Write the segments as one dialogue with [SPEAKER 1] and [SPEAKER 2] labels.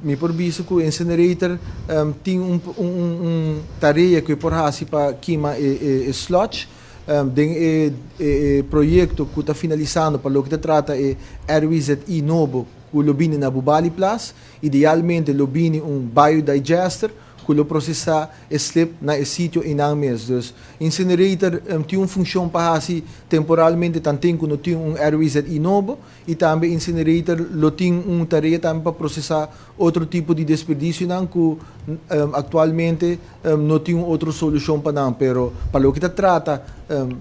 [SPEAKER 1] mi proviso que o incinerator tem tarefa que por para queimar sludge. Tem projeto que está finalizando para o que trata RWZI novo que lobine na Bubali Plus, idealmente lobine biodigester que lo processa slip na sítio em um mês. Dus incinerator tem função para assim temporalmente também quando tem RWZI novo e também incinerator lo tem tarefa também para processar outro tipo de desperdício não que atualmente não tem outra solução para não, pero para o que trata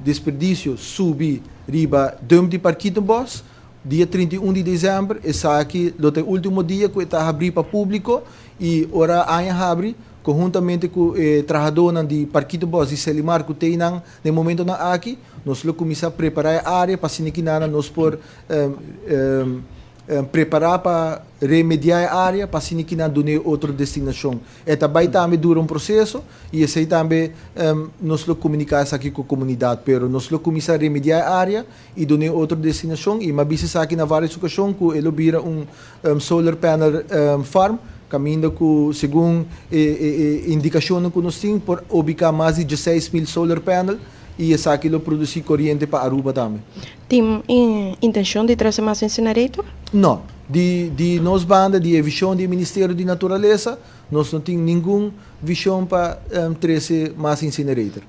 [SPEAKER 1] desperdício subir riba de parquito boss dia 31 de dezembro, essa aqui é o último dia que está abrindo para o público e ora abre conjuntamente com o trabalhador de Parquito Boss e Selimar que tem no momento aqui, nós começamos a preparar a área para que nós por preparar para remediar a área para que nós done outra destinação. E também dura processo e esse também nós comunicamos aqui com a comunidade, pero nós começamos a remediar a área e done outra destinação e mas aqui na várias ocasiões que ele vira solar panel farm caminho que, segundo indicação que nós temos, por ubicar mais de 16,000 solar panel e essa aqui produzir corrente para Aruba também.
[SPEAKER 2] Tem intenção de trazer mais incinerator?
[SPEAKER 1] Não. De nós banda, de visão do Ministério da Natureza, nós não temos nenhuma visão para trazer mais incinerator.